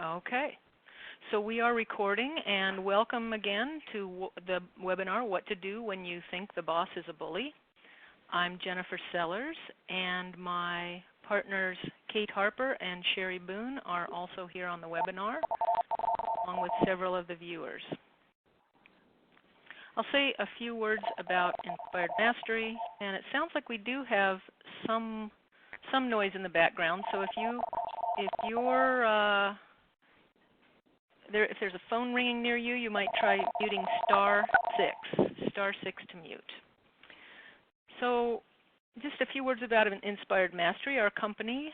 Okay. So we are recording, and welcome again to the webinar, What to Do When You Think the Boss is a Bully. I'm Jennifer Sellers, and my partners Kate Harper and Sherry Boone are also here on the webinar, along with several of the viewers. I'll say a few words about Inspired Mastery, and it sounds like we do have some noise in the background. So if there's a phone ringing near you, you might try muting *6 to mute. So just a few words about Inspired Mastery, our company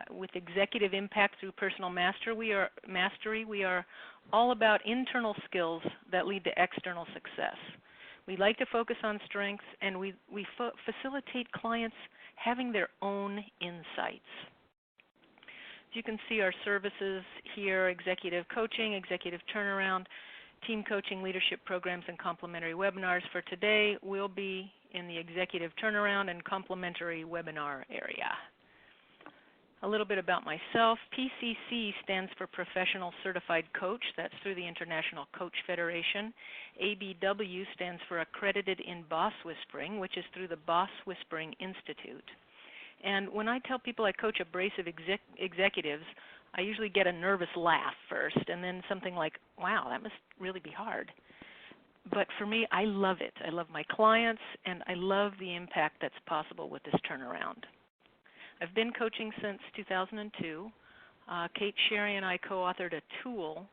with executive impact through personal mastery. We are all about internal skills that lead to external success. We like to focus on strengths, and we facilitate clients having their own insights. You can see our services here: executive coaching, executive turnaround, team coaching, leadership programs, and complementary webinars. For today, we'll be in the executive turnaround and complementary webinar area. A little bit about myself. PCC stands for Professional Certified Coach. That's through the International Coach Federation. ABW stands for Accredited in Boss Whispering, which is through the Boss Whispering Institute. And when I tell people I coach abrasive executives, I usually get a nervous laugh first, and then something like, wow, that must really be hard. But for me, I love it. I love my clients, and I love the impact that's possible with this turnaround. I've been coaching since 2002. Kate, Sherry, and I co-authored a tool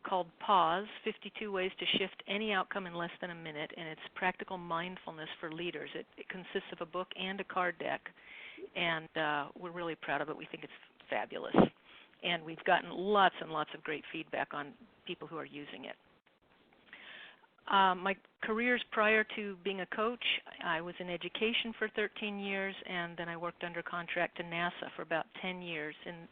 called Pause, 52 Ways to Shift Any Outcome in Less Than a Minute, and it's practical mindfulness for leaders. It consists of a book and a card deck, and we're really proud of it. We think it's fabulous. And we've gotten lots and lots of great feedback on people who are using it. My careers prior to being a coach, I was in education for 13 years, and then I worked under contract to NASA for about 10 years in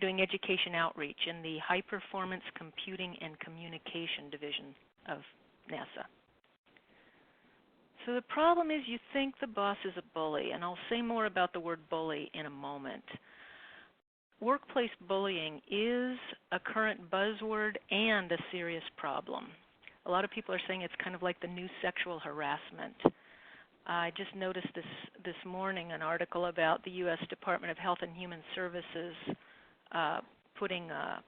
doing education outreach in the High Performance Computing and Communication Division of NASA. So the problem is you think the boss is a bully, and I'll say more about the word bully in a moment. Workplace bullying is a current buzzword and a serious problem. A lot of people are saying it's kind of like the new sexual harassment. I just noticed this morning an article about the U.S. Department of Health and Human Services putting a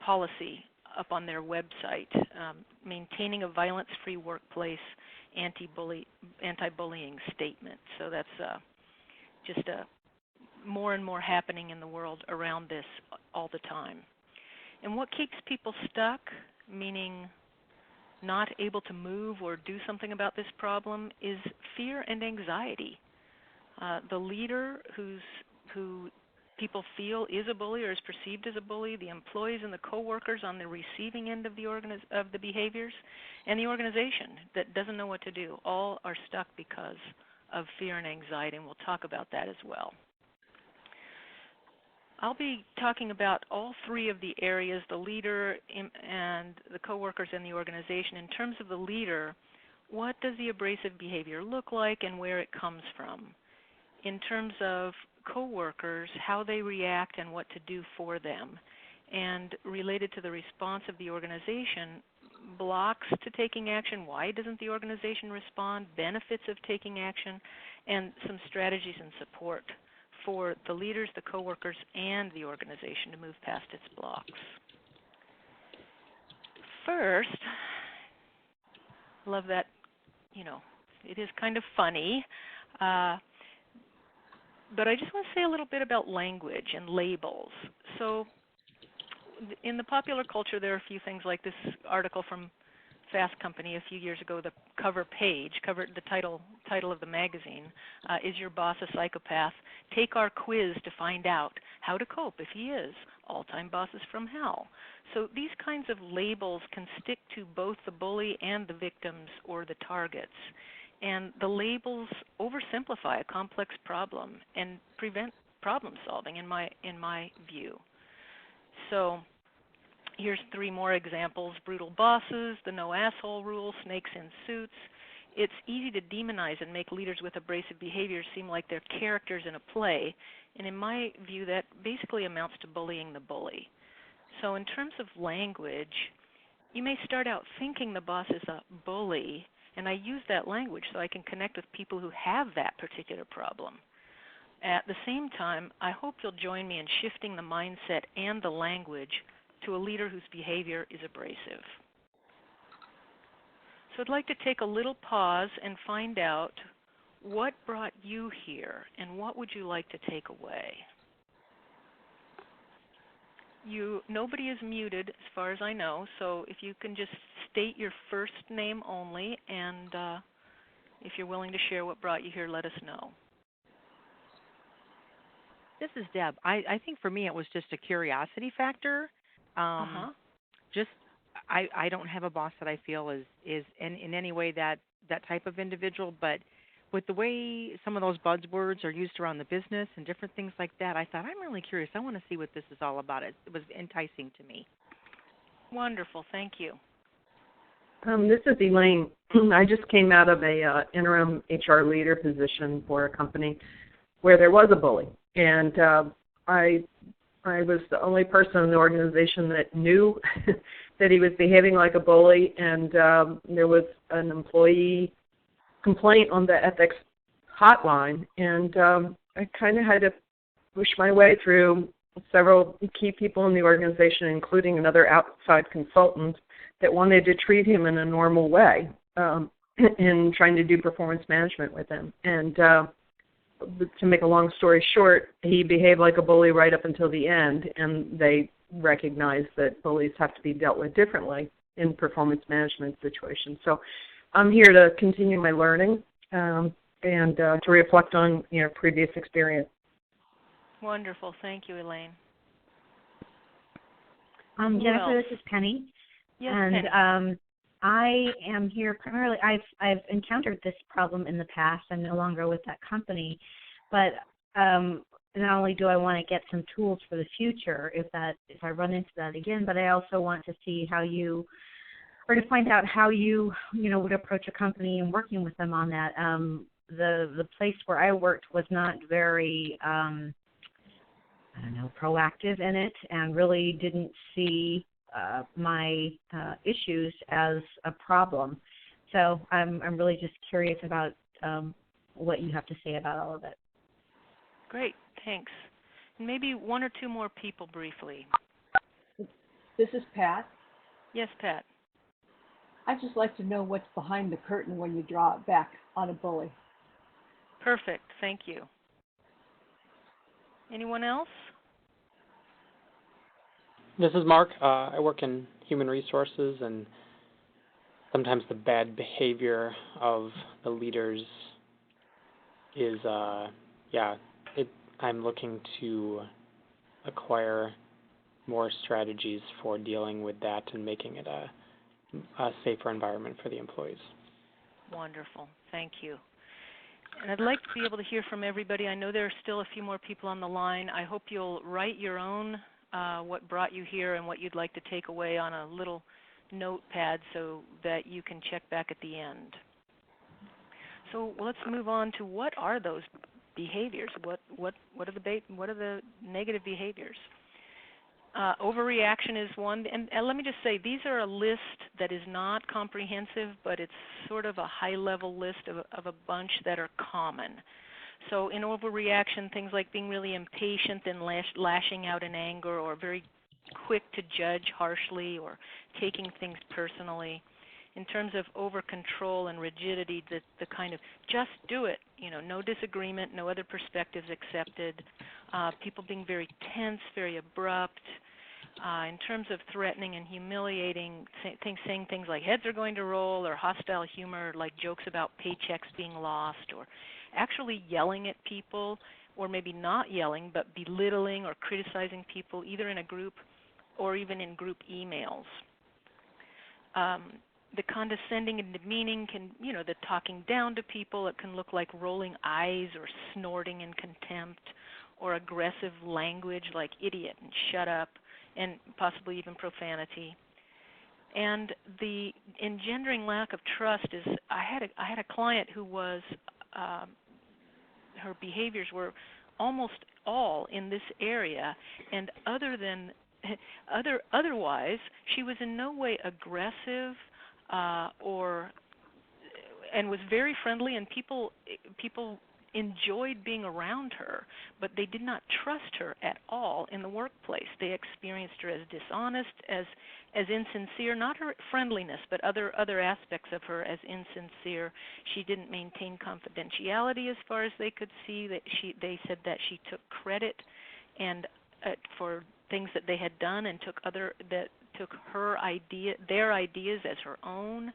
policy up on their website, maintaining a violence-free workplace anti-bullying statement. So that's just more and more happening in the world around this all the time. And what keeps people stuck, meaning not able to move or do something about this problem, is fear and anxiety. The leader who people feel is a bully or is perceived as a bully, the employees and the coworkers on the receiving end of the behaviors, and the organization that doesn't know what to do, all are stuck because of fear and anxiety, and we'll talk about that as well. I'll be talking about all three of the areas, the leader and the coworkers and the organization. In terms of the leader, what does the abrasive behavior look like and where it comes from? In terms of coworkers, how they react and what to do for them. And related to the response of the organization, blocks to taking action, why doesn't the organization respond, benefits of taking action, and some strategies and support for the leaders, the coworkers, and the organization to move past its blocks. First, love that, it is kind of funny, but I just want to say a little bit about language and labels. So in the popular culture, there are a few things like this article from Fast Company a few years ago, the cover page, the title of the magazine, Is Your Boss a Psychopath? Take our quiz to find out how to cope if he is. All-time bosses from hell. So these kinds of labels can stick to both the bully and the victims or the targets. And the labels oversimplify a complex problem and prevent problem solving in my view. So here's three more examples: brutal bosses, the no asshole rule, snakes in suits, it's easy to demonize and make leaders with abrasive behaviors seem like they're characters in a play, and in my view, that basically amounts to bullying the bully. So in terms of language, you may start out thinking the boss is a bully, and I use that language so I can connect with people who have that particular problem. At the same time, I hope you'll join me in shifting the mindset and the language to a leader whose behavior is abrasive. So I'd like to take a little pause and find out what brought you here and what would you like to take away. Nobody is muted as far as I know, so if you can just state your first name only, and if you're willing to share what brought you here, let us know. This is Deb. I think for me it was just a curiosity factor. Just I don't have a boss that I feel is in any way that type of individual, but with the way some of those buzzwords are used around the business and different things like that, I thought, I'm really curious. I want to see what this is all about. It was enticing to me. Wonderful. Thank you. This is Elaine. I just came out of a interim HR leader position for a company where there was a bully, and I was the only person in the organization that knew that he was behaving like a bully, and there was an employee complaint on the ethics hotline, and I kind of had to push my way through several key people in the organization, including another outside consultant that wanted to treat him in a normal way in trying to do performance management with him. And to make a long story short, he behaved like a bully right up until the end, and they recognized that bullies have to be dealt with differently in performance management situations. So I'm here to continue my learning and to reflect on previous experience. Wonderful. Thank you, Elaine. Jennifer, this is Penny. Yes, and Penny. I am here primarily. I've encountered this problem in the past. I'm no longer with that company, but not only do I want to get some tools for the future if I run into that again, but I also want to see how you, or to find out how you would approach a company and working with them on that. The place where I worked was not very proactive in it, and really didn't see my issues as a problem. So I'm really just curious about what you have to say about all of it. Great, thanks. And maybe one or two more people briefly. This is Pat. Yes, Pat. I'd just like to know what's behind the curtain when you draw it back on a bully. Perfect, thank you. Anyone else? This is Mark. I work in human resources, and sometimes the bad behavior of the leaders is, I'm looking to acquire more strategies for dealing with that and making it a safer environment for the employees. Wonderful, thank you. And I'd like to be able to hear from everybody. I know there are still a few more people on the line. I hope you'll write your own what brought you here and what you'd like to take away on a little notepad so that you can check back at the end. So let's move on to what are those behaviors? What are the negative behaviors? Overreaction is one, and let me just say these are a list that is not comprehensive, but it's sort of a high-level list of a bunch that are common. So in overreaction, things like being really impatient and lashing out in anger, or very quick to judge harshly, or taking things personally. In terms of over-control and rigidity, the kind of just do it, no disagreement, no other perspectives accepted, people being very tense, very abrupt. In terms of threatening and humiliating, saying things like heads are going to roll, or hostile humor, like jokes about paychecks being lost, or actually yelling at people, or maybe not yelling, but belittling or criticizing people, either in a group or even in group emails. The condescending and demeaning can, the talking down to people, it can look like rolling eyes or snorting in contempt, or aggressive language like idiot and shut up, and possibly even profanity. And the engendering lack of trust is, I had a client who was, her behaviors were almost all in this area, and otherwise, she was in no way aggressive and was very friendly, and people enjoyed being around her, but they did not trust her at all in the workplace. They experienced her as dishonest, as insincere, not her friendliness, but other aspects of her as insincere. She didn't maintain confidentiality as far as they could see. They said that she took credit and for things that they had done, and took their ideas as her own.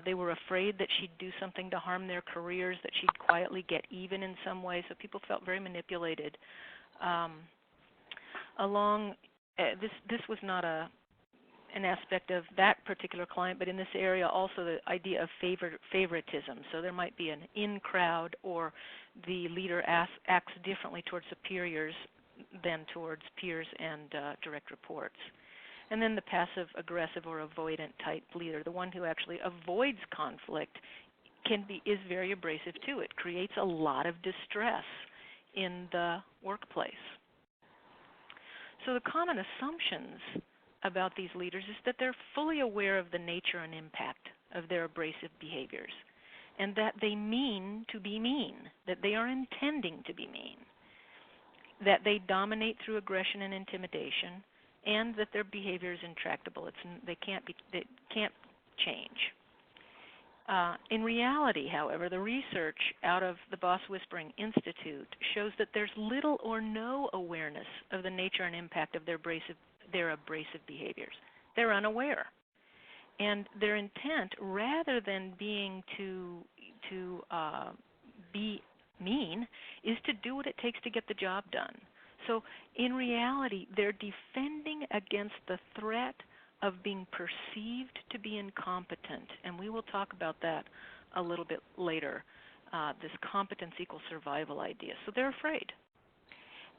They were afraid that she'd do something to harm their careers, that she'd quietly get even in some way. So people felt very manipulated. This was not an aspect of that particular client, but in this area also the idea of favoritism. So there might be an in crowd, or the leader acts differently towards superiors than towards peers and direct reports. And then the passive aggressive or avoidant type leader, the one who actually avoids conflict, is very abrasive too. It creates a lot of distress in the workplace. So the common assumptions about these leaders is that they're fully aware of the nature and impact of their abrasive behaviors, and that they mean to be mean, that they are intending to be mean, that they dominate through aggression and intimidation, and that their behavior is intractable. They can't change. In reality, however, the research out of the Boss Whispering Institute shows that there's little or no awareness of the nature and impact of their abrasive behaviors. They're unaware. And their intent, rather than being to be mean, is to do what it takes to get the job done. So in reality, they're defending against the threat of being perceived to be incompetent. And we will talk about that a little bit later, this competence equals survival idea. So they're afraid.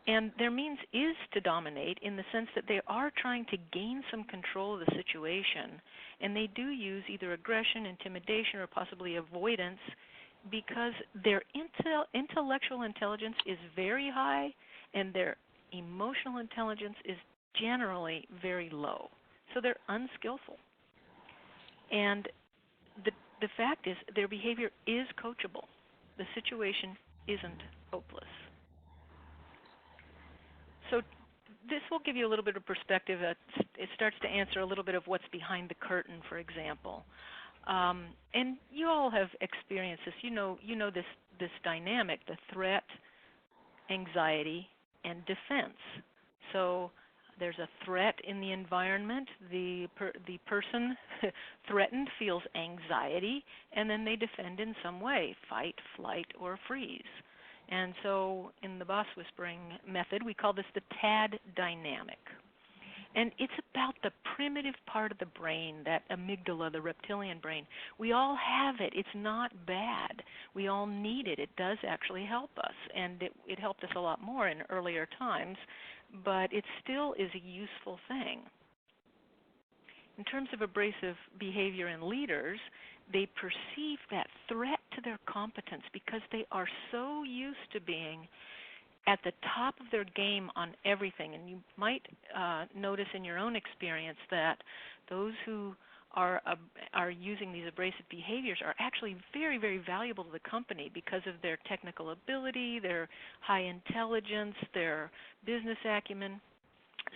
And their means is to dominate, in the sense that they are trying to gain some control of the situation, and they do use either aggression, intimidation, or possibly avoidance, because their intellectual intelligence is very high, and their emotional intelligence is generally very low. So they're unskillful. And the fact is, their behavior is coachable. The situation isn't hopeless. So this will give you a little bit of perspective. It starts to answer a little bit of what's behind the curtain, for example. And you all have experienced this. You know this dynamic, the threat, anxiety, and defense. So there's a threat in the environment. The person threatened feels anxiety, and then they defend in some way, fight, flight, or freeze. And so in the Boss Whispering method, we call this the TAD dynamic. And it's about the primitive part of the brain, that amygdala, the reptilian brain. We all have it. It's not bad. We all need it. It does actually help us. And it helped us a lot more in earlier times, but it still is a useful thing. In terms of abrasive behavior in leaders, they perceive that threat to their competence because they are so used to being at the top of their game on everything. And you might notice in your own experience that those who are using these abrasive behaviors are actually very, very valuable to the company because of their technical ability, their high intelligence, their business acumen.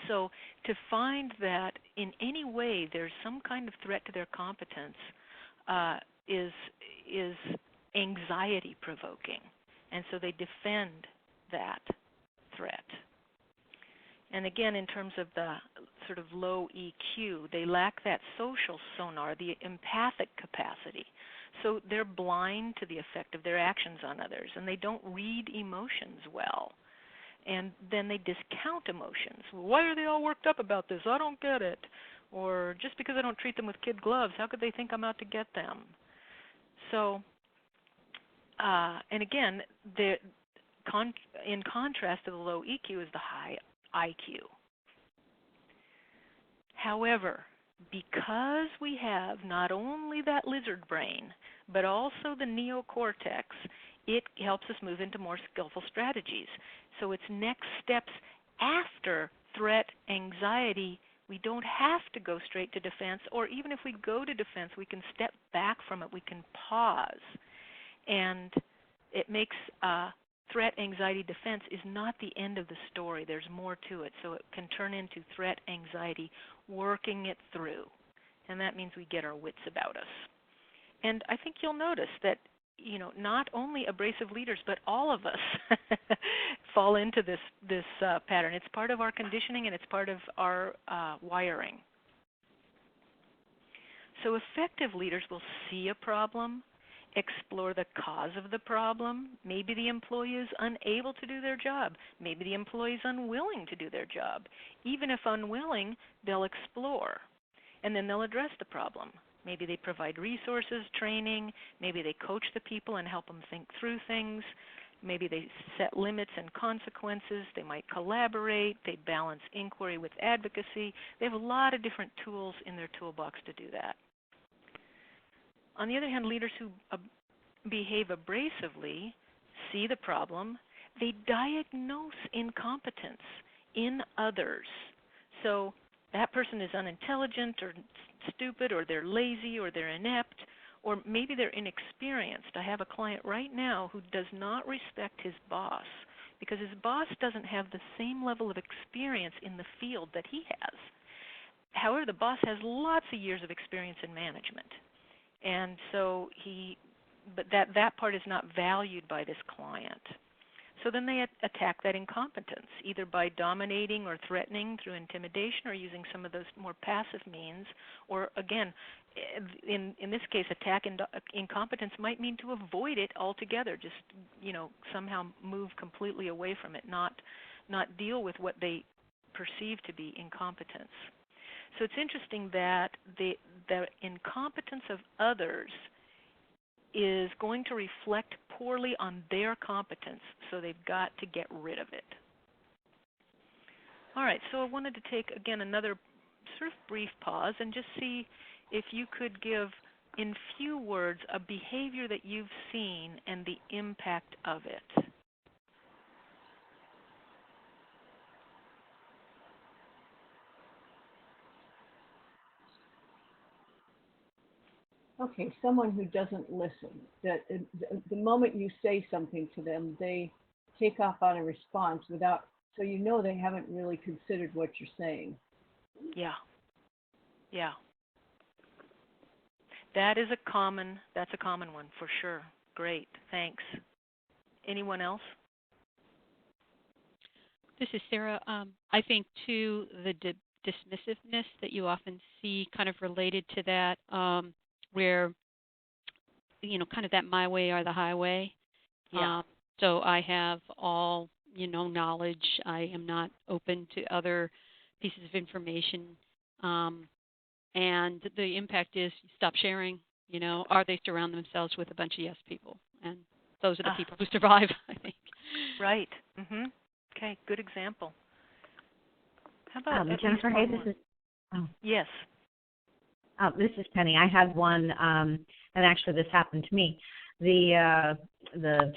So to find that in any way there's some kind of threat to their competence is anxiety provoking, and so they defend that threat. And again, in terms of the sort of low EQ, they lack that social sonar, the empathic capacity. So they're blind to the effect of their actions on others, and they don't read emotions well. And then they discount emotions. Why are they all worked up about this? I don't get it. Or just because I don't treat them with kid gloves, how could they think I'm out to get them? So, and again, in contrast to the low EQ is the high IQ. However, because we have not only that lizard brain, but also the neocortex, it helps us move into more skillful strategies. So it's next steps after threat, anxiety. We don't have to go straight to defense, or even if we go to defense, we can step back from it. We can pause. And it makes threat, anxiety, defense is not the end of the story. There's more to it. So it can turn into threat, anxiety, working it through. And that means we get our wits about us. And I think you'll notice that, not only abrasive leaders, but all of us fall into this pattern. It's part of our conditioning, and it's part of our wiring. So effective leaders will see a problem, explore the cause of the problem. Maybe the employee is unable to do their job. Maybe the employee is unwilling to do their job. Even if unwilling, they'll explore, and then they'll address the problem. Maybe they provide resources, training. Maybe they coach the people and help them think through things. Maybe they set limits and consequences. They might collaborate. They balance inquiry with advocacy. They have a lot of different tools in their toolbox to do that. On the other hand, leaders who behave abrasively see the problem. They diagnose incompetence in others. So that person is unintelligent or stupid, or they're lazy, or they're inept, or maybe they're inexperienced. I have a client right now who does not respect his boss because his boss doesn't have the same level of experience in the field that he has. However, the boss has lots of years of experience in management. And so but that part is not valued by this client. So then they attack that incompetence, either by dominating or threatening through intimidation, or using some of those more passive means, or again, in this case, attack incompetence might mean to avoid it altogether, just somehow move completely away from it, not deal with what they perceive to be incompetence. So it's interesting that the incompetence of others is going to reflect poorly on their competence, so they've got to get rid of it. All right, so I wanted to take, again, another sort of brief pause and just see if you could give, in few words, a behavior that you've seen and the impact of it. Okay, someone who doesn't listen. That the moment you say something to them, they take off on a response without, so they haven't really considered what you're saying. Yeah. That's a common one for sure. Great, thanks. Anyone else? This is Sarah. I think too the dismissiveness that you often see kind of related to that. Where, kind of that my way or the highway. Yeah. So I have all, knowledge. I am not open to other pieces of information. And the impact is stop sharing, or they surround themselves with a bunch of yes people. And those are the people who survive, I think. Right. Okay, good example. How about Jennifer, hey, this is... Yes. This is Penny. I had one, and actually this happened to me. The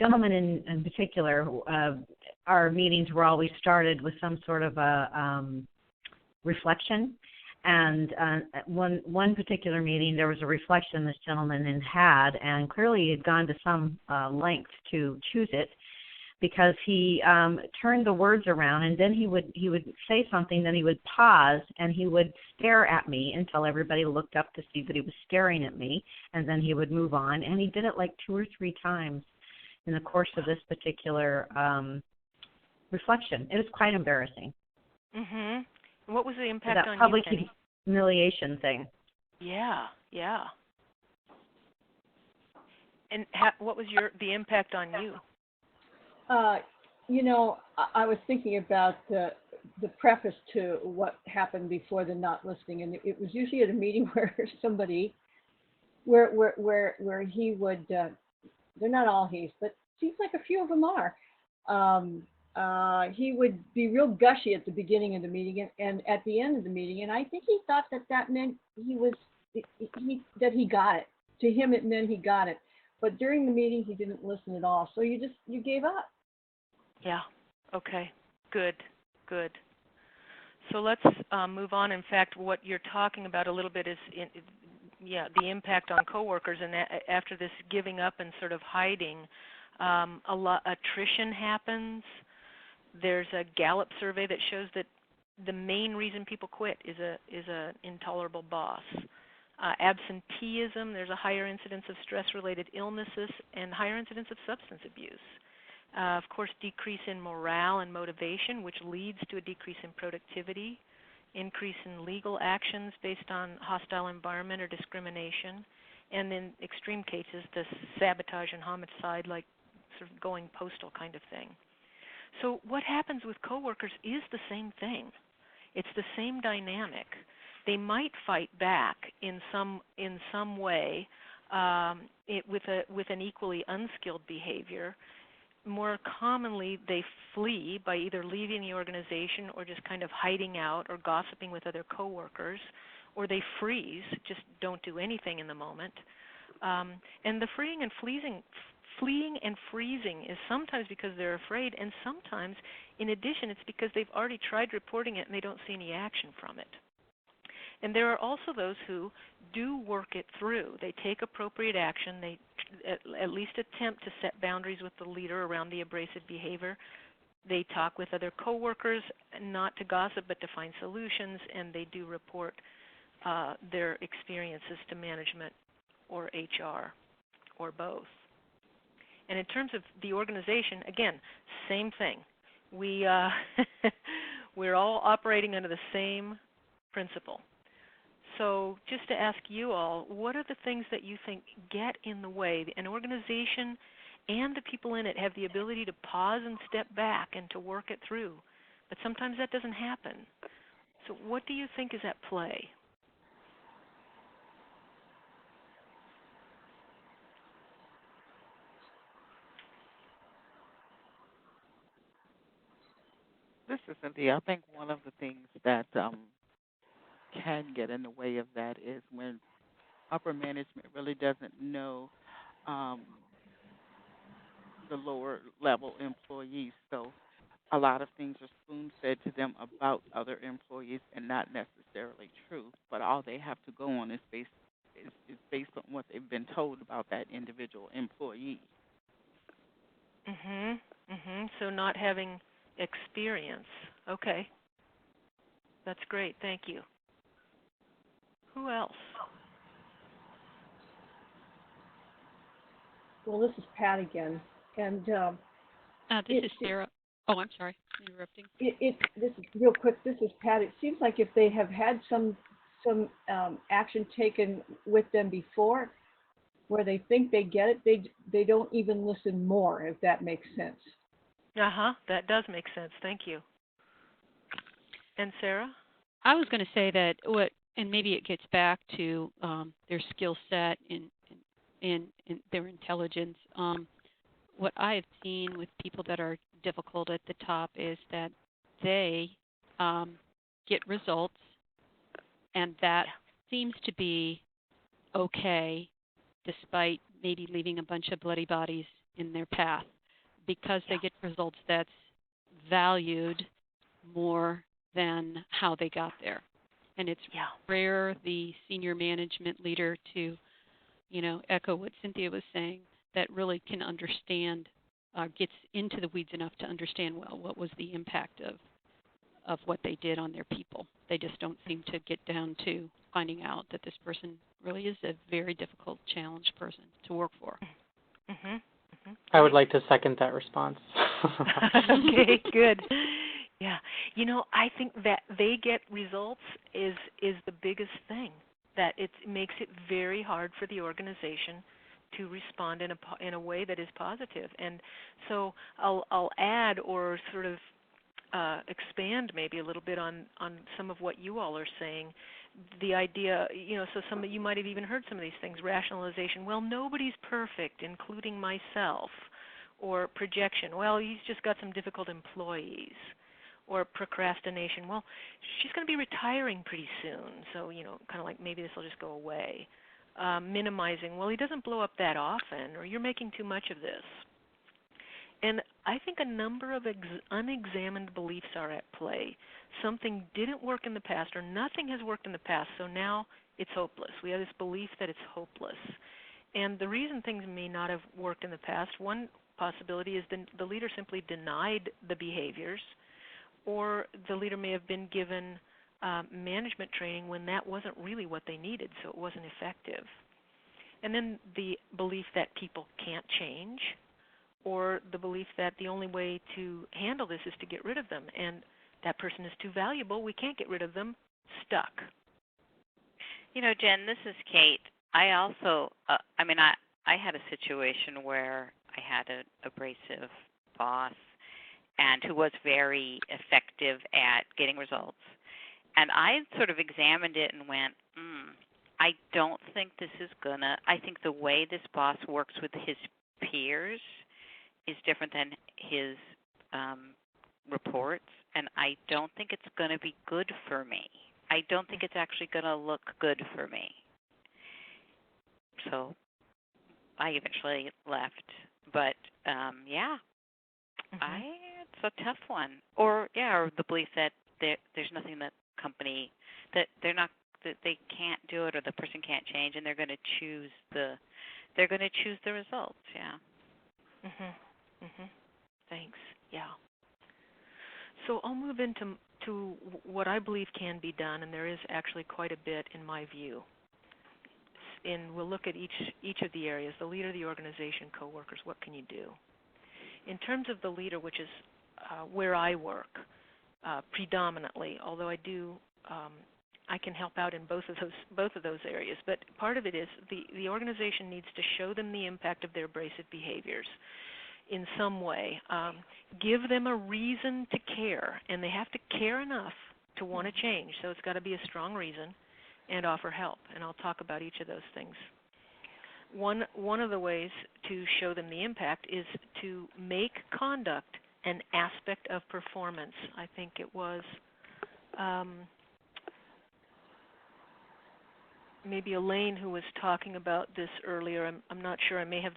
gentleman in particular, our meetings were always started with some sort of a reflection. And one particular meeting, there was a reflection this gentleman had, and clearly he had gone to some length to choose it, because he turned the words around, and then he would say something, then he would pause, and he would stare at me until everybody looked up to see that he was staring at me, and then he would move on. And he did it like 2 or 3 times in the course of this particular reflection. It was quite embarrassing. What was the impact on you, public Penny? humiliation thing. Yeah. And what was the impact on you? I was thinking about the preface to what happened before the not listening, and it was usually at a meeting where somebody, where he would, they're not all he's, but seems like a few of them are, he would be real gushy at the beginning of the meeting and at the end of the meeting, and I think he thought that meant that he got it. To him, it meant he got it. But during the meeting, he didn't listen at all. So you gave up. Yeah. Okay. Good. Good. So let's move on. In fact, what you're talking about a little bit is, the impact on coworkers, and after this giving up and sort of hiding, a lot attrition happens. There's a Gallup survey that shows that the main reason people quit is a intolerable boss. Absenteeism, there's a higher incidence of stress-related illnesses and higher incidence of substance abuse. Of course, decrease in morale and motivation, which leads to a decrease in productivity, increase in legal actions based on hostile environment or discrimination, and in extreme cases, the sabotage and homicide, like sort of going postal kind of thing. So what happens with coworkers is the same thing. It's the same dynamic. They might fight back in some way with an equally unskilled behavior. More commonly, they flee by either leaving the organization or just kind of hiding out or gossiping with other coworkers, or they freeze, just don't do anything in the moment. And the fleeing and freezing is sometimes because they're afraid, and sometimes, in addition, it's because they've already tried reporting it and they don't see any action from it. And there are also those who do work it through. They take appropriate action. They at least attempt to set boundaries with the leader around the abrasive behavior. They talk with other coworkers, not to gossip, but to find solutions, and they do report their experiences to management or HR or both. And in terms of the organization, again, same thing. We're all operating under the same principle. So just to ask you all, what are the things that you think get in the way? An organization and the people in it have the ability to pause and step back and to work it through. But sometimes that doesn't happen. So what do you think is at play? This is Cynthia. I think one of the things that can get in the way of that is when upper management really doesn't know the lower level employees. So a lot of things are spoon-fed to them about other employees and not necessarily true. But all they have to go on is based on what they've been told about that individual employee. So not having experience. Okay. That's great. Thank you. Who else? Well, this is Pat again, and this is Sarah. Oh, I'm sorry, interrupting. This is real quick. This is Pat. It seems like if they have had some action taken with them before, where they think they get it, they don't even listen more. If that makes sense. That does make sense. Thank you. And Sarah? I was going to say that and maybe it gets back to their skill set and their intelligence. What I have seen with people that are difficult at the top is that they get results, and that seems to be okay, despite maybe leaving a bunch of bloody bodies in their path, because they get results that's valued more than how they got there. And it's rare the senior management leader to, echo what Cynthia was saying, that really can understand, gets into the weeds enough to understand, well, what was the impact of what they did on their people. They just don't seem to get down to finding out that this person really is a very difficult, challenged person to work for. I would like to second that response. Okay, good. Yeah. I think that they get results is the biggest thing. That it makes it very hard for the organization to respond in a way that is positive. And so I'll add or sort of expand maybe a little bit on some of what you all are saying. The idea, so some of you might have even heard some of these things, rationalization. Well, nobody's perfect, including myself. or projection. Well, he's just got some difficult employees. Or procrastination. Well, she's going to be retiring pretty soon, so, kind of like maybe this will just go away. Minimizing. Well, he doesn't blow up that often, or you're making too much of this. And I think a number of unexamined beliefs are at play. Something didn't work in the past, or nothing has worked in the past, so now it's hopeless. We have this belief that it's hopeless. And the reason things may not have worked in the past, one possibility is the leader simply denied the behaviors, or the leader may have been given management training when that wasn't really what they needed, so it wasn't effective. And then the belief that people can't change, or the belief that the only way to handle this is to get rid of them, and that person is too valuable, we can't get rid of them, stuck. Jen, this is Kate. I also, I had a situation where I had an abrasive boss and who was very effective at getting results. And I sort of examined it and went, I don't think this is I think the way this boss works with his peers is different than his reports, and I don't think it's going to be good for me. I don't think it's actually going to look good for me. So I eventually left. But, it's a tough one. Or the belief that there's nothing that company, that that they can't do it, or the person can't change, and they're going to choose the results. Thanks. Yeah. So I'll move into what I believe can be done, and there is actually quite a bit in my view. And we'll look at each of the areas: the leader, the organization, coworkers. What can you do? In terms of the leader, which is where I work predominantly, although I do. I can help out in both of those areas, but part of it is the organization needs to show them the impact of their abrasive behaviors in some way. Give them a reason to care, and they have to care enough to want to change. So it's got to be a strong reason, and offer help. And I'll talk about each of those things. One of the ways to show them the impact is to make conduct an aspect of performance. I think it was maybe Elaine who was talking about this earlier. I'm not sure. I may have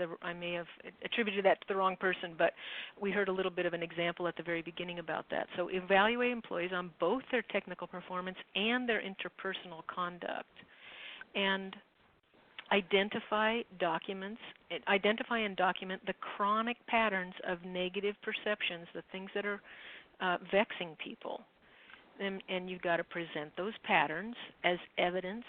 attributed that to the wrong person, but we heard a little bit of an example at the very beginning about that. So evaluate employees on both their technical performance and their interpersonal conduct, and identify and document the chronic patterns of negative perceptions, the things that are vexing people. And you've got to present those patterns as evidence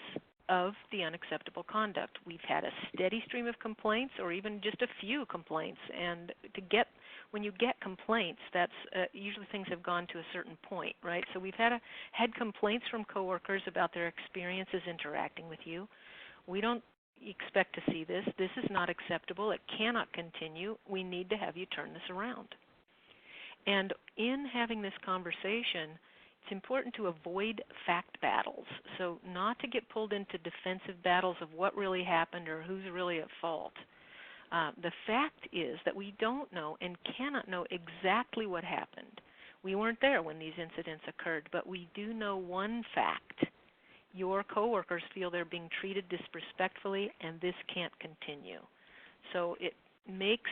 of the unacceptable conduct. We've had a steady stream of complaints, or even just a few complaints, and when you get complaints, that's usually things have gone to a certain point, right? So we've had complaints from coworkers about their experiences interacting with you. We don't expect to see this. This is not acceptable. It cannot continue. We need to have you turn this around. And in having this conversation, it's important to avoid fact battles. So not to get pulled into defensive battles of what really happened or who's really at fault. The fact is that we don't know and cannot know exactly what happened. We weren't there when these incidents occurred, but we do know one fact. Your coworkers feel they're being treated disrespectfully, and this can't continue. So it makes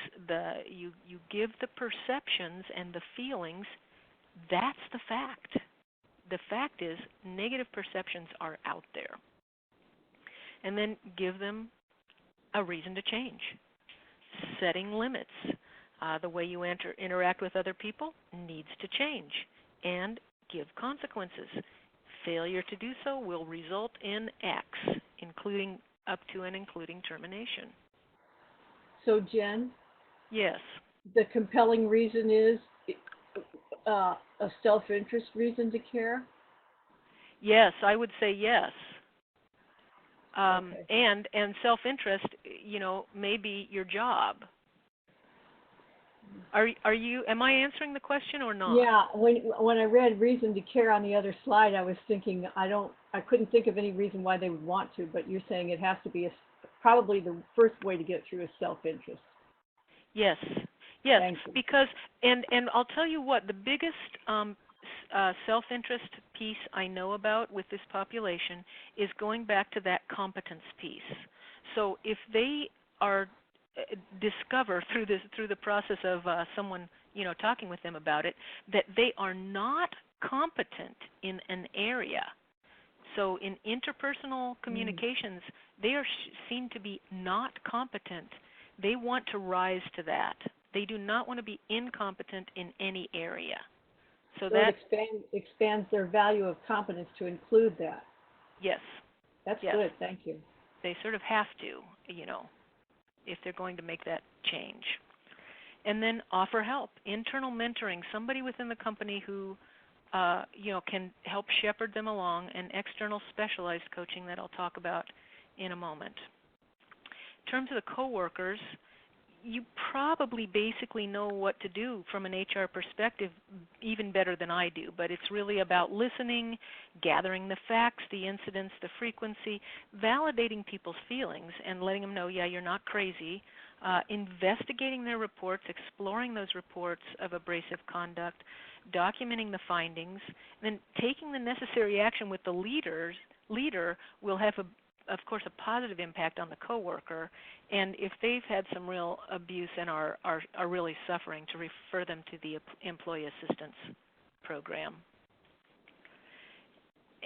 you give the perceptions and the feelings. That's the fact. The fact is, negative perceptions are out there. And then give them a reason to change. Setting limits. The way you interact with other people needs to change. And give consequences. Failure to do so will result in X, including up to and including termination. So, Jen? Yes. The compelling reason is a self-interest reason to care? Yes, I would say yes. Okay. And self-interest, may be your job. Am I answering the question or not? Yeah, when I read reason to care on the other slide, I was thinking I couldn't think of any reason why they would want to, but you're saying it has to be probably the first way to get through is self-interest. Yes. Yes, Thank you. because and I'll tell you what, the biggest self-interest piece I know about with this population is going back to that competence piece. So if they are discover through the process of someone talking with them about it that they are not competent in an area. So in interpersonal communications, they are seen to be not competent. They want to rise to that. They do not want to be incompetent in any area. So that expands their value of competence to include that. Yes. That's yes. good. Thank you. They sort of have to, if they're going to make that change. And then offer help, internal mentoring, somebody within the company who can help shepherd them along, and external specialized coaching that I'll talk about in a moment. In terms of the coworkers, you probably basically know what to do from an HR perspective even better than I do, but it's really about listening, gathering the facts, the incidents, the frequency, validating people's feelings and letting them know, yeah, you're not crazy, investigating their reports, exploring those reports of abrasive conduct, documenting the findings, then taking the necessary action with the leader will have, of course, a positive impact on the coworker, and if they've had some real abuse and are really suffering, to refer them to the employee assistance program.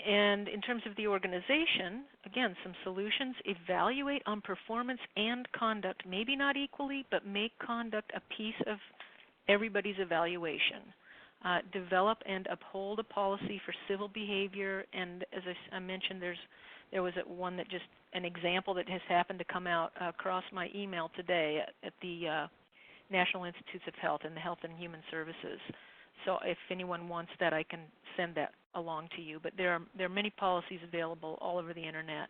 And in terms of the organization, again, some solutions: evaluate on performance and conduct, maybe not equally, but make conduct a piece of everybody's evaluation. Develop and uphold a policy for civil behavior, and as I mentioned, there was one that just an example that has happened to come out across my email today at the National Institutes of Health and the Health and Human Services. So if anyone wants that, I can send that along to you. But there are many policies available all over the internet.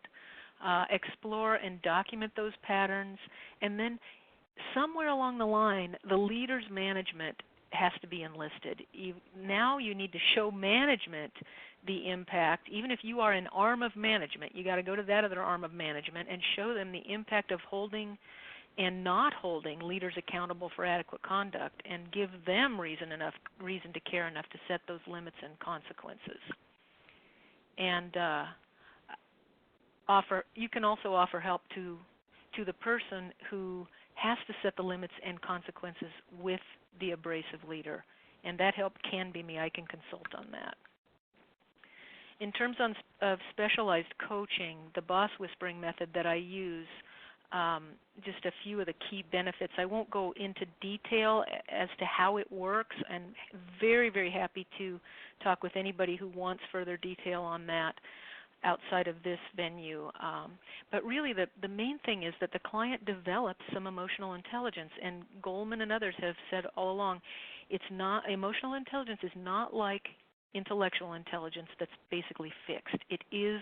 Explore and document those patterns, and then somewhere along the line, the leader's management has to be enlisted. Now you need to show management the impact. Even if you are an arm of management, you got to go to that other arm of management and show them the impact of holding and not holding leaders accountable for adequate conduct, and give them reason to care enough to set those limits and consequences. And you can also offer help to the person who has to set the limits and consequences with the abrasive leader, and that help can be me. I can consult on that. In terms of specialized coaching, the boss whispering method that I use, just a few of the key benefits. I won't go into detail as to how it works. I'm very, very happy to talk with anybody who wants further detail on that outside of this venue. But really the main thing is that the client develops some emotional intelligence, and Goleman and others have said all along, emotional intelligence is not like intellectual intelligence that's basically fixed. It is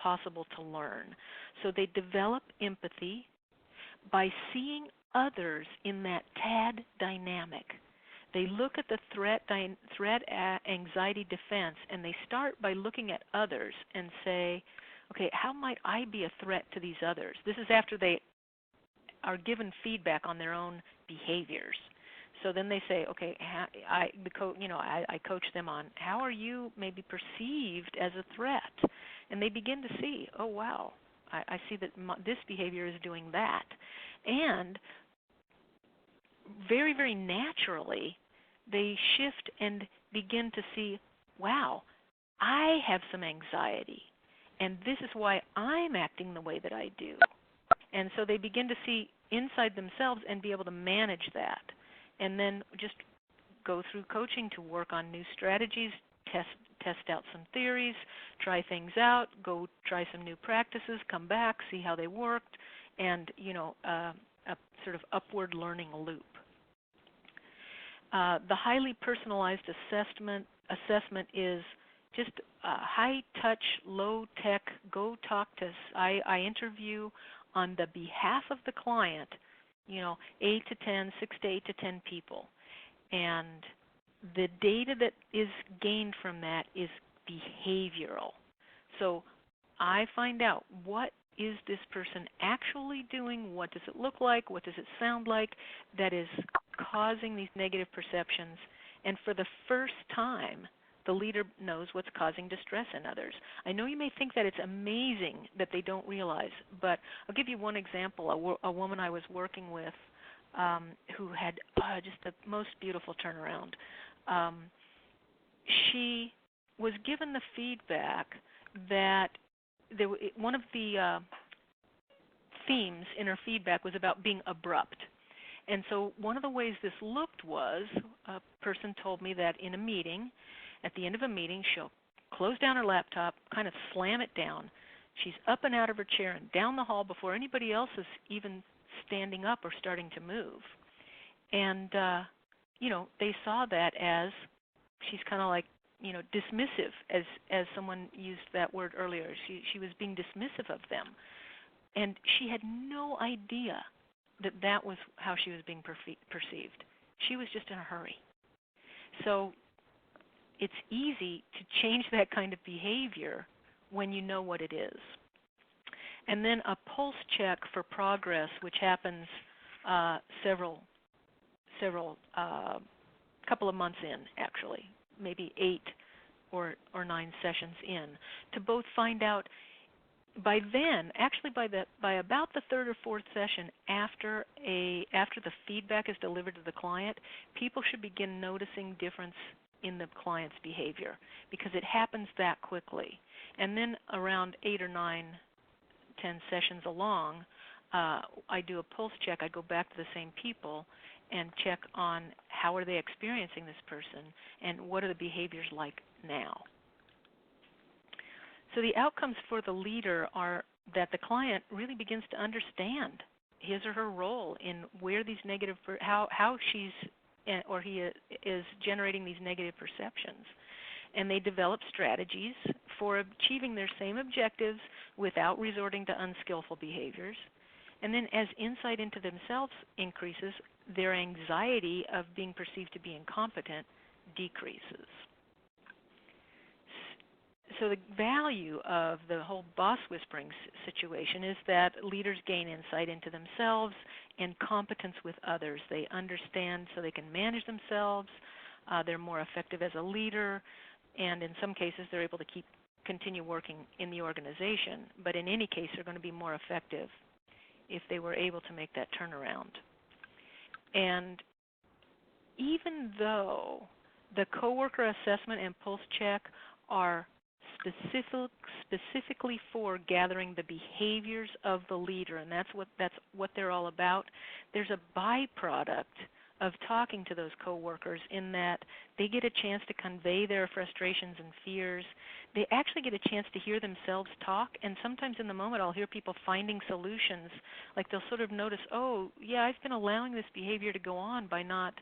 possible to learn. So they develop empathy by seeing others in that TAD dynamic. They look at the threat, anxiety, defense, and they start by looking at others and say, okay, how might I be a threat to these others? This is after they are given feedback on their own behaviors. So then they say, okay, I coach them on how are you maybe perceived as a threat? And they begin to see, oh, wow, I see that this behavior is doing that. And very, very naturally, they shift and begin to see, wow, I have some anxiety, and this is why I'm acting the way that I do. And so they begin to see inside themselves and be able to manage that. And then just go through coaching to work on new strategies, test out some theories, try things out, go try some new practices, come back, see how they worked, and a sort of upward learning loop. The highly personalized assessment is just high touch, low tech. Go talk to. I interview on the behalf of the client. 6 to 8 to 10 people, and the data that is gained from that is behavioral. So I find out, what is this person actually doing? What does it look like? What does it sound like? That is causing these negative perceptions, and for the first time, the leader knows what's causing distress in others. I know you may think that it's amazing that they don't realize, but I'll give you one example. A woman I was working with who had just the most beautiful turnaround. She was given the feedback that one of the themes in her feedback was about being abrupt. And so one of the ways this looked was a person told me that in a meeting, at the end of a meeting, she'll close down her laptop, kind of slam it down. She's up and out of her chair and down the hall before anybody else is even standing up or starting to move. And, they saw that as she's kind of like, dismissive, as someone used that word earlier. She was being dismissive of them. And she had no idea that was how she was being perceived. She was just in a hurry. So it's easy to change that kind of behavior when you know what it is. And then a pulse check for progress, which happens couple of months in, actually, maybe 8 or 9 sessions in, to both find out. By then, actually by about the 3rd or 4th session after the feedback is delivered to the client, people should begin noticing difference in the client's behavior because it happens that quickly. And then around 8 or 9, 10 sessions along, I do a pulse check. I go back to the same people and check on how are they experiencing this person and what are the behaviors like now. So the outcomes for the leader are that the client really begins to understand his or her role in where these negative, how she's or he is generating these negative perceptions. And they develop strategies for achieving their same objectives without resorting to unskillful behaviors. And then as insight into themselves increases, their anxiety of being perceived to be incompetent decreases. So the value of the whole boss whispering situation is that leaders gain insight into themselves and competence with others. They understand so they can manage themselves. They're more effective as a leader, and in some cases they're able to continue working in the organization. But in any case, they're going to be more effective if they were able to make that turnaround. And even though the coworker assessment and pulse check are specifically for gathering the behaviors of the leader, and that's what they're all about, there's a byproduct of talking to those coworkers in that they get a chance to convey their frustrations and fears. They actually get a chance to hear themselves talk, and sometimes in the moment I'll hear people finding solutions. Like they'll sort of notice, oh, yeah, I've been allowing this behavior to go on by not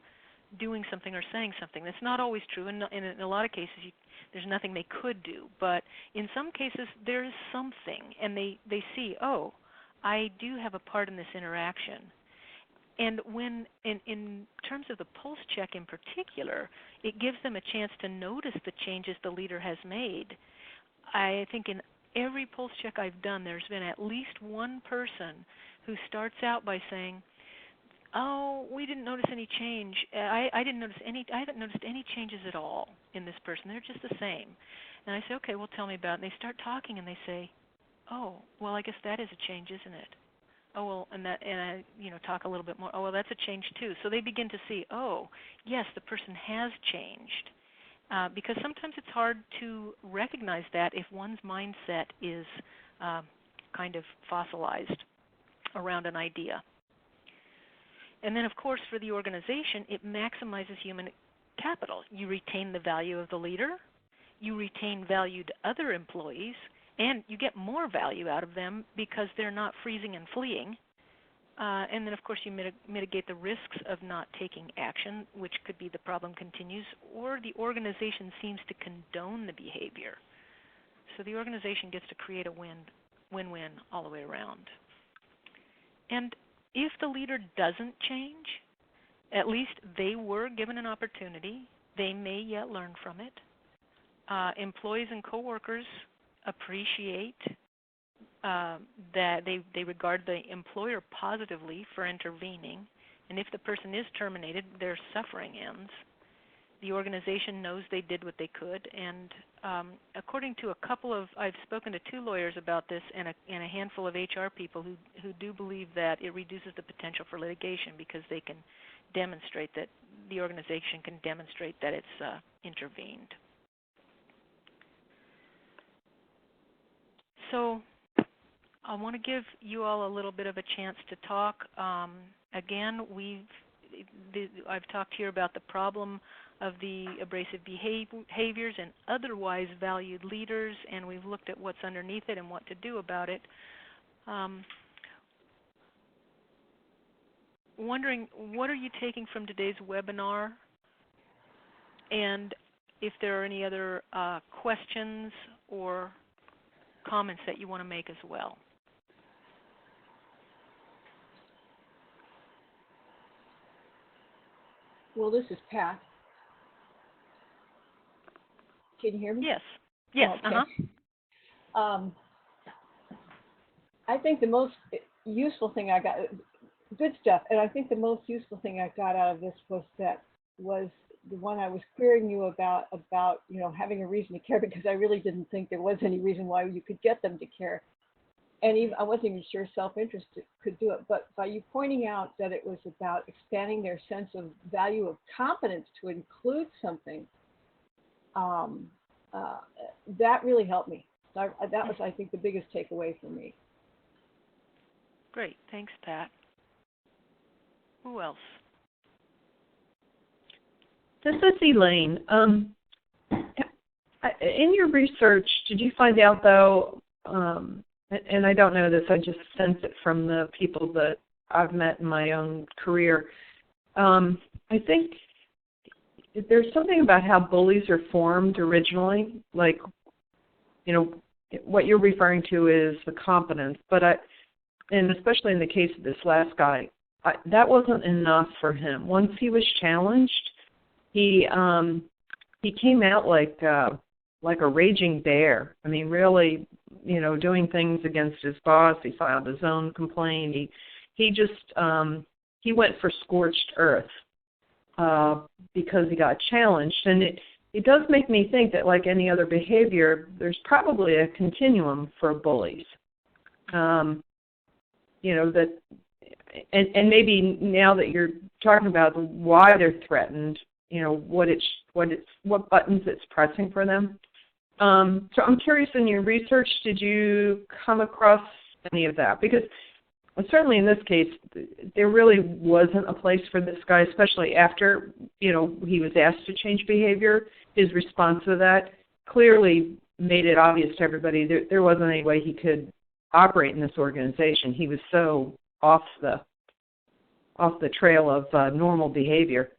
doing something or saying something. That's not always true, and in a lot of cases there's nothing they could do. But in some cases there is something, and they see, oh, I do have a part in this interaction. And when, in terms of the pulse check in particular, it gives them a chance to notice the changes the leader has made. I think in every pulse check I've done, there's been at least one person who starts out by saying, oh, we didn't notice any change. I haven't noticed any changes at all in this person. They're just the same. And I say, okay, well, tell me about it. And they start talking, and they say, oh, well, I guess that is a change, isn't it? Oh, well, and I talk a little bit more. Oh, well, that's a change too. So they begin to see, oh, yes, the person has changed. Because sometimes it's hard to recognize that if one's mindset is kind of fossilized around an idea. And then, of course, for the organization, it maximizes human capital. You retain the value of the leader, you retain valued other employees, and you get more value out of them because they're not freezing and fleeing. And then, of course, you mitigate the risks of not taking action, which could be the problem continues, or the organization seems to condone the behavior. So the organization gets to create a win-win all the way around. And if the leader doesn't change, at least they were given an opportunity. They may yet learn from it. Employees and coworkers appreciate that they regard the employer positively for intervening And if the person is terminated, their suffering ends. The organization knows they did what they could, and according to I've spoken to 2 lawyers about this, and a handful of HR people who do believe that it reduces the potential for litigation because they can demonstrate that the organization can demonstrate that it's intervened. So I want to give you all a little bit of a chance to talk. Again, I've talked here about the problem of the abrasive behaviors and otherwise valued leaders, and we've looked at what's underneath it and what to do about it. Wondering, what are you taking from today's webinar? And if there are any other questions or comments that you want to make as well. Well, this is Pat. Can you hear me? Yes. Yes. Oh, okay. I think the most useful thing I got, good stuff, and I think the most useful thing I got out of this was the one I was querying you about having a reason to care, because I really didn't think there was any reason why you could get them to care. And even, I wasn't even sure self-interest could do it, but by you pointing out that it was about expanding their sense of value of competence to include something, that really helped me. That was, I think, the biggest takeaway for me. Great. Thanks, Pat. Who else? This is Elaine. In your research, did you find out, though, and I don't know this, I just sense it from the people that I've met in my own career, I think there's something about how bullies are formed originally, like, what you're referring to is the competence, but and especially in the case of this last guy, that wasn't enough for him. Once he was challenged, he came out like a raging bear. I mean, really, doing things against his boss. He filed his own complaint. He just he went for scorched earth because he got challenged. And it does make me think that, like any other behavior, there's probably a continuum for bullies. That, and maybe now that you're talking about why they're threatened, what buttons it's pressing for them. So I'm curious, in your research, did you come across any of that? Because certainly in this case, there really wasn't a place for this guy, especially after, he was asked to change behavior. His response to that clearly made it obvious to everybody that there wasn't any way he could operate in this organization. He was so off the trail of normal behavior.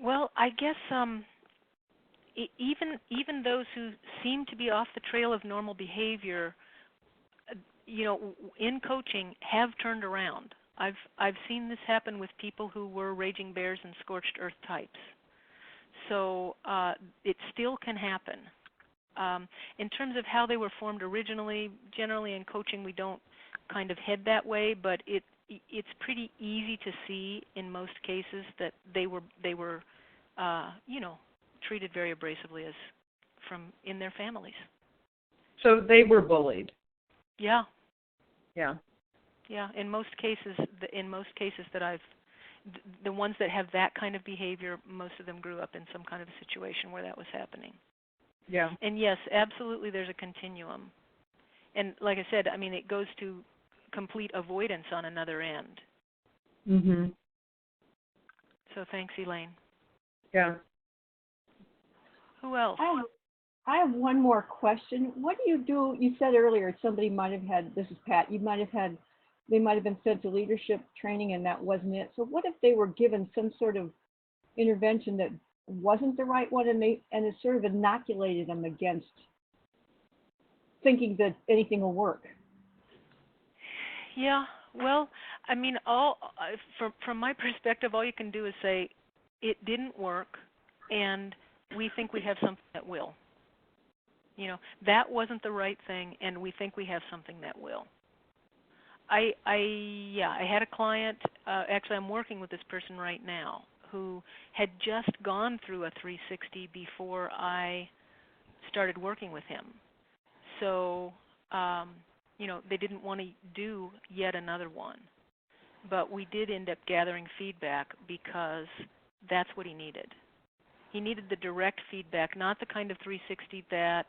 Well, I guess even those who seem to be off the trail of normal behavior, in coaching, have turned around. I've seen this happen with people who were raging bears and scorched earth types. So it still can happen. In terms of how they were formed originally, generally in coaching we don't kind of head that way, but it's pretty easy to see in most cases that they were treated very abrasively as from in their families. So they were bullied. Yeah. Yeah. Yeah. In most cases that the ones that have that kind of behavior, most of them grew up in some kind of a situation where that was happening. Yeah. And yes, absolutely, there's a continuum. And like I said, I mean, it goes to complete avoidance on another end. Mhm. So thanks, Elaine. Yeah. Who else? I have one more question. What do? You said earlier somebody might have had, this is Pat, they might have been sent to leadership training and that wasn't it. So what if they were given some sort of intervention that wasn't the right one and it sort of inoculated them against thinking that anything will work? Yeah, well, I mean, from my perspective, all you can do is say, it didn't work, and we think we have something that will. That wasn't the right thing, and we think we have something that will. I had a client, actually I'm working with this person right now, who had just gone through a 360 before I started working with him. So, they didn't want to do yet another one. But we did end up gathering feedback because that's what he needed. He needed the direct feedback, not the kind of 360 that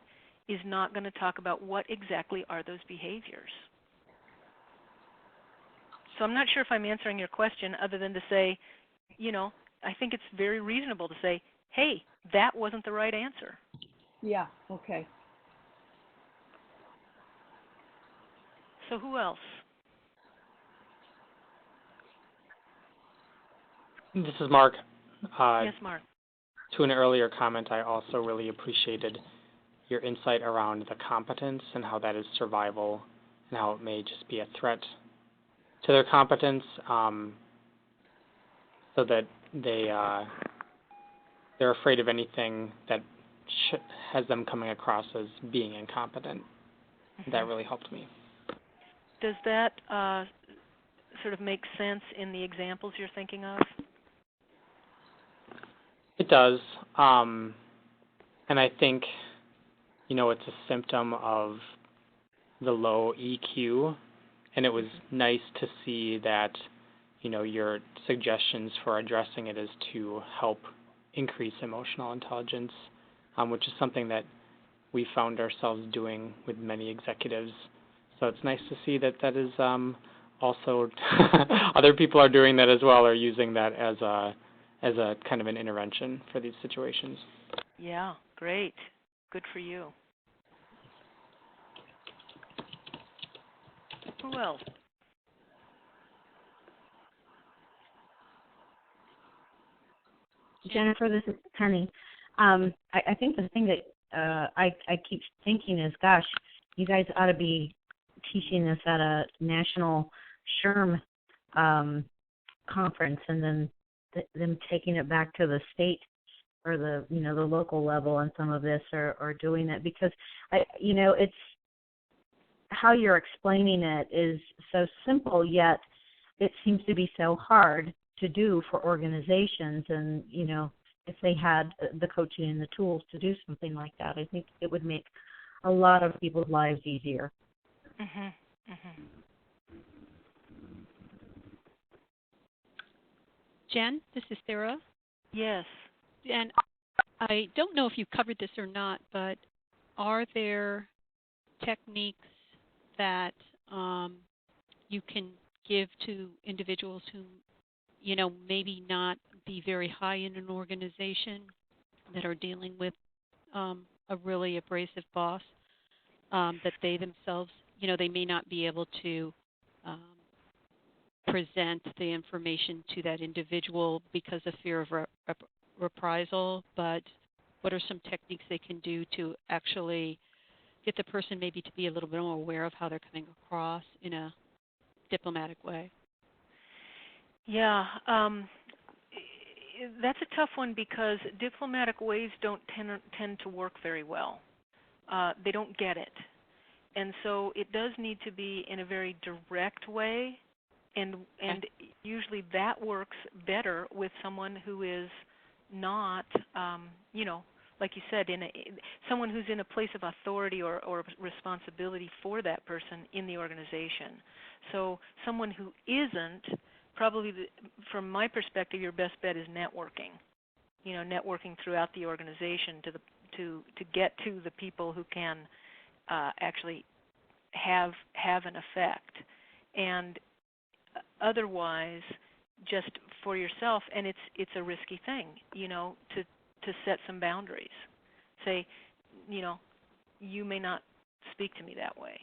is not going to talk about what exactly are those behaviors. So I'm not sure if I'm answering your question other than to say, I think it's very reasonable to say, hey, that wasn't the right answer. Yeah, okay. So who else? This is Mark. Yes, Mark. To an earlier comment, I also really appreciated your insight around the competence and how that is survival and how it may just be a threat to their competence, so that they're afraid of anything that has them coming across as being incompetent. Mm-hmm. That really helped me. Does that sort of make sense in the examples you're thinking of? It does, and I think, it's a symptom of the low EQ, and it was nice to see that, your suggestions for addressing it is to help increase emotional intelligence, which is something that we found ourselves doing with many executives. So it's nice to see that is also other people are doing that as well, or using that as a kind of an intervention for these situations. Yeah, great. Good for you. Who else? Jennifer, this is Penny. I think the thing that I keep thinking is, gosh, you guys ought to be teaching this at a national SHRM conference, and then them taking it back to the state or the local level on some of this, or doing it, because it's how you're explaining it is so simple, yet it seems to be so hard to do for organizations. And if they had the coaching and the tools to do something like that, I think it would make a lot of people's lives easier. Mhm. Mhm. Jen, this is Sarah. Yes. And I don't know if you covered this or not, but are there techniques that you can give to individuals who, maybe not be very high in an organization that are dealing with a really abrasive boss, that they themselves, they may not be able to present the information to that individual because of fear of reprisal, but what are some techniques they can do to actually get the person maybe to be a little bit more aware of how they're coming across in a diplomatic way? Yeah, that's a tough one because diplomatic ways don't tend to work very well. They don't get it. And so it does need to be in a very direct way, and usually that works better with someone who is not, like you said, someone who's in a place of authority or responsibility for that person in the organization. So someone who isn't, probably from my perspective, your best bet is networking. Networking throughout the organization to get to the people who can actually have an effect. And otherwise, just for yourself, and it's a risky thing, to set some boundaries. Say, you may not speak to me that way.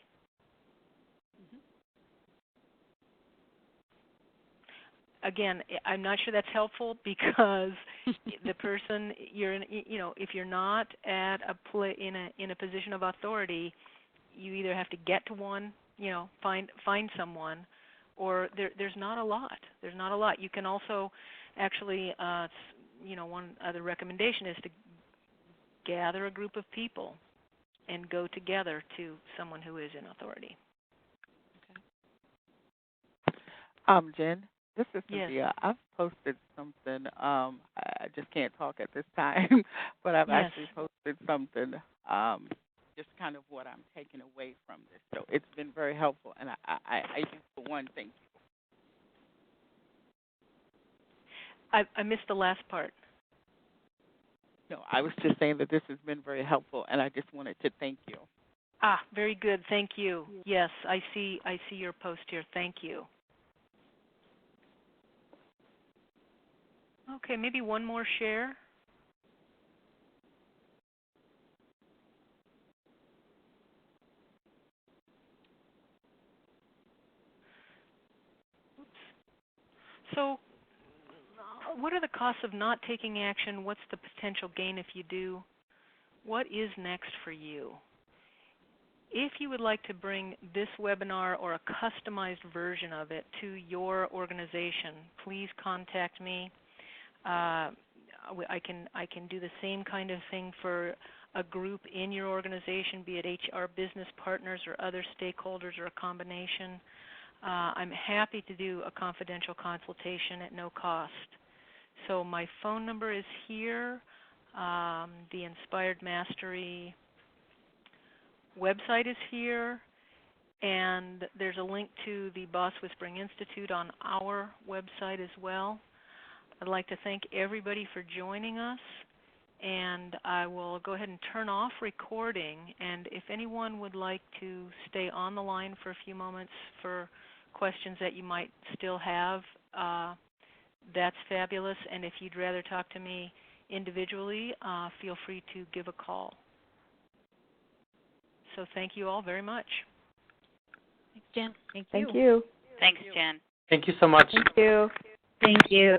Again, I'm not sure that's helpful because the person you're in, if you're not at in a position of authority, you either have to get to one, find someone, or there's not a lot. There's not a lot. You can also actually, one other recommendation is to gather a group of people and go together to someone who is in authority. Jen, this is Yes. Cynthia. I've posted something. I just can't talk at this time, but I've Yes. actually posted something. Just kind of what I'm taking away from this. So it's been very helpful, and I do for one thing. I missed the last part. No, I was just saying that this has been very helpful, and I just wanted to thank you. Ah, very good. Thank you. Yes, I see your post here. Thank you. Okay, maybe one more share. So, what are the costs of not taking action? What's the potential gain if you do? What is next for you? If you would like to bring this webinar or a customized version of it to your organization, please contact me. I can do the same kind of thing for a group in your organization, be it HR business partners or other stakeholders or a combination. I'm happy to do a confidential consultation at no cost. So my phone number is here. The Inspired Mastery website is here, and there's a link to the Boss Whispering Institute on our website as well. I'd like to thank everybody for joining us, and I will go ahead and turn off recording, and if anyone would like to stay on the line for a few moments for questions that you might still have, that's fabulous, and if you'd rather talk to me individually, feel free to give a call. So thank you all very much. Thanks, Jen. Thank you. Thank you. Thanks, Jen. Thank you so much. Thank you. Thank you.